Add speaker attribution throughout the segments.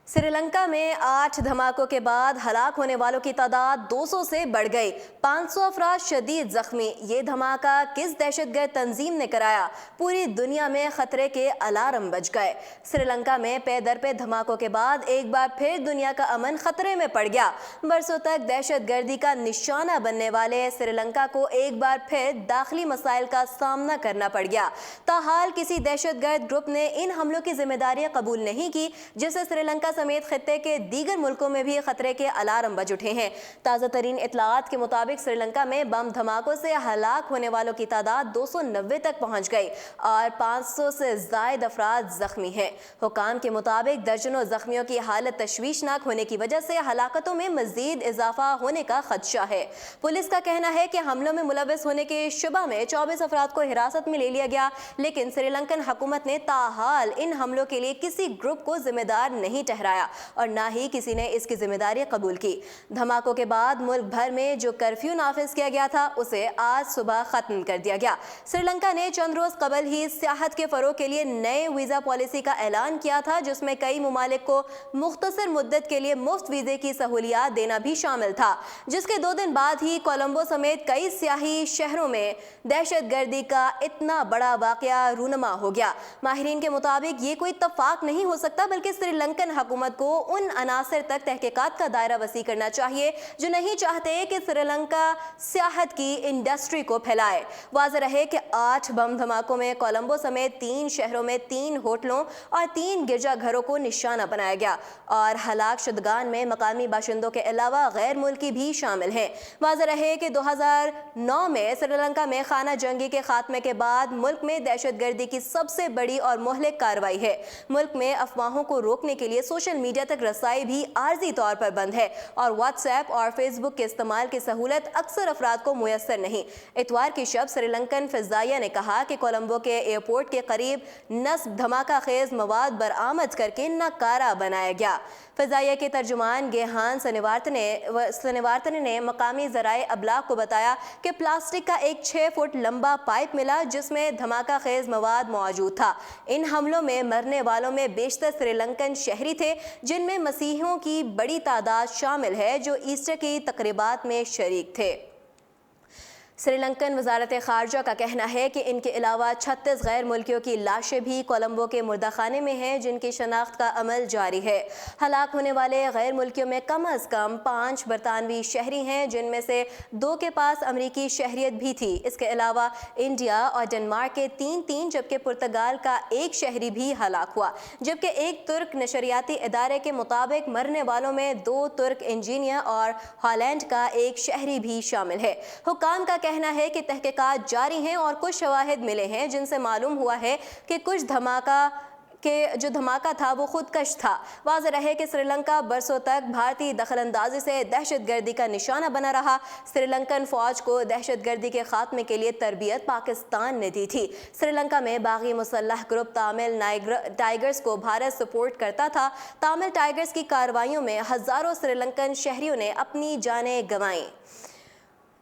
Speaker 1: श्रीलंका में 8 धमाकों के बाद हलाक होने वालों की तादाद 200 से बढ़ गई। 500 अफराद शदीद जख्मी। ये धमाका किस दहशतगर्द तंजीम ने कराया? पूरी दुनिया में खतरे के अलार्म बज गए। श्रीलंका में पे दर पे धमाकों के बाद एक बार फिर दुनिया का अमन खतरे में पड़ गया। बरसों तक दहशतगर्दी का निशाना बनने वाले श्रीलंका को एक बार फिर दाखिली मसाइल का सामना करना पड़ गया। ताहाल किसी दहशतगर्द ग्रुप ने इन हमलों की जिम्मेदारियां कबूल नहीं की, जिससे श्रीलंका समेत खित्ते के दीगर मुल्कों में भी खतरे के अलार्म बज उठे हैं। ताज़ा तरीन इत्तलाआत के मुताबिक श्रीलंका में बम धमाकों से हलाक होने वालों की तादाद 290 तक पहुंच गई और 500 से ज़ायद अफराद जख्मी हैं। हुकाम के मुताबिक दर्जनों जख्मियों की हालत तशवीशनाक होने की वजह से हलाकतों में मजीद इजाफा होने का खदशा है। पुलिस का कहना है कि हमलों में मुलविस होने के शुबा में 24 अफराद को हिरासत में ले लिया गया, लेकिन श्रीलंकन हुकूमत ने ताहाल इन हमलों के लिए किसी ग्रुप को जिम्मेदार नहीं ठहराया और ना ही किसी ने इसकी जिम्मेदारी कबूल की। धमाकों के बाद मुल्क भर में जो कर्फ्यू नाफिज किया गया था उसे आज सुबह खत्म कर दिया गया। श्रीलंका ने चंद रोज कबल ही सियाहत के फरोग के लिए नए वीजा पॉलिसी का ऐलान किया था, जिसमें कई मुमालिक को मुख्तसर मुद्दत के लिए मुफ्त वीजे की सहूलियात देना भी शामिल था, जिसके 2 दिन बाद ही कोलंबो समेत कई सियाही शहरों में दहशतगर्दी का इतना बड़ा वाकया रूनमा हो गया। माहिरीन के मुताबिक ये कोई इत्तफाक नहीं हो सकता, बल्कि श्रीलंकन हुकूमत को उन अनासर तक तहकीकात का दायरा वसी करना चाहिए जो नहीं चाहते कि श्रीलंका सियाहत की इंडस्ट्री को फैलाए। वाज़ेह रहे कि 8 बम धमाकों में कोलंबो समेत 3 शहरों में 3 होटलों और 3 गिरजाघरों को निशाना बनाया गया और हलाक शुदगान में मकामी बाशिंदों के अलावा गैर मुल्की भी शामिल हैं। वाज़ेह रहे कि 2009 में श्रीलंका में खाना जंगी के खात्मे के बाद मुल्क में दहशतगर्दी की सबसे बड़ी और मुहलिक कार्रवाई है। मुल्क में अफवाहों को रोकने के लिए सोशल मीडिया तक रसाई भी आर्जी तौर पर बंद है और व्हाट्सएप और फेसबुक के इस्तेमाल की सहूलत अक्सर अफराद को मुयस्सर नहीं। इतवार की शब श्रीलंकन फिजाइया ने कहा कि कोलंबो के एयरपोर्ट के करीब नस्ब धमाका खेज मवाद बरामद करके नकारा बनाया गया। फिजाइया के तर्जुमान गेहान सनिवार्तने ने मकामी ज़राए अबलाग को बताया कि प्लास्टिक का एक 6 फुट लंबा पाइप मिला, जिसमें धमाका खेज मवाद मौजूद था। इन हमलों में मरने वालों में बेशतर श्रीलंकन शहरी थे, जिनमें मसीहियों की बड़ी तादाद शामिल है जो ईस्टर की तकरीबात में शरीक थे। श्रीलंकन वजारत खारजा का कहना है कि इनके अलावा 36 गैर मुल्कियों की लाशें भी कोलंबो के मुर्दाखाने में हैं, जिनकी शनाख्त का अमल जारी है। हलाक होने वाले गैर मुल्कियों में कम अज़ कम 5 बरतानवी शहरी हैं, जिनमें से 2 के पास अमरीकी शहरियत भी थी। इसके अलावा इंडिया और डेनमार्क के 3, जबकि पुर्तगाल का 1 शहरी भी हलाक हुआ, जबकि एक तुर्क नशरियाती इदारे के मुताबिक मरने वालों में 2 तुर्क इंजीनियर और हॉलैंड का 1 शहरी भी शामिल है। हुकाम का कहना है कि तहकीकात जारी हैं और कुछ शवाहिद मिले हैं जिनसे मालूम हुआ है कि कुछ जो धमाका था वो खुदकश था। वाज़ेह रहे कि श्रीलंका बरसों तक भारतीय दखलंदाजी से दहशतगर्दी का निशाना बना रहा। श्रीलंकन फौज को दहशतगर्दी के खात्मे के लिए तरबियत पाकिस्तान ने दी थी। श्रीलंका में बागी मुसल्लह ग्रुप तामिल टाइगर्स को भारत सपोर्ट करता था। तामिल टाइगर्स की कार्रवाइयों में हज़ारों श्रीलंकन शहरियों ने अपनी जानें गंवाईं।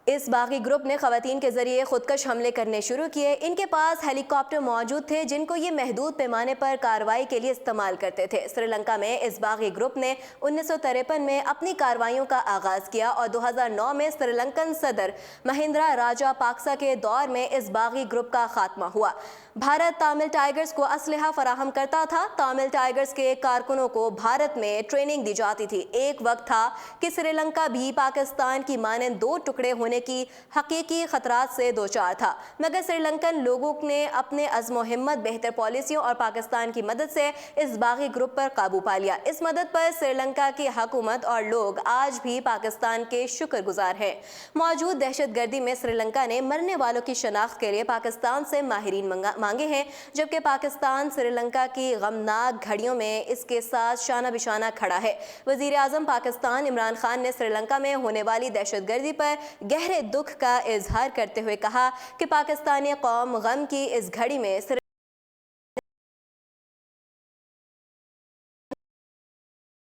Speaker 1: इस बागी ग्रुप ने खवातीन के जरिए खुदकश हमले करने शुरू किए। इनके पास हेलीकॉप्टर मौजूद थे, जिनको ये महदूद पैमाने पर कार्रवाई के लिए इस्तेमाल करते थे। श्रीलंका में इस बागी ग्रुप ने 1953 में अपनी कार्रवाइयों का आगाज़ किया और 2009 में श्रीलंकन सदर महिंद्रा राजा पाक्सा के दौर में इस बागी ग्रुप का खात्मा हुआ। भारत तामिल टाइगर्स को असलहा फराहम करता था। तामिल टाइगर्स के कारकुनों को भारत में ट्रेनिंग दी जाती थी। एक वक्त था कि श्रीलंका भी पाकिस्तान की मानंद 2 टुकड़े होने की हकीकी खतरात से दोचार था, मगर श्रीलंकन लोगों ने अपने अज़्म हिम्मत, बेहतर पॉलिसियों और पाकिस्तान की मदद से इस बागी ग्रुप पर काबू पा लिया। इस मदद पर श्रीलंका की हुकूमत और लोग आज भी पाकिस्तान के शुक्रगुजार हैं। मौजूद दहशतगर्दी में श्रीलंका ने मरने वालों की शनाख्त के लिए पाकिस्तान से माहिरीन मांगे हैं, जबकि पाकिस्तान श्रीलंका की गमनाक घड़ियों में इसके साथ शाना बिशाना खड़ा है। वज़ीर आज़म पाकिस्तान इमरान खान ने श्रीलंका में होने वाली दहशतगर्दी पर गहरे दुख का इजहार करते हुए कहा कि पाकिस्तानी कौम गम की इस घड़ी में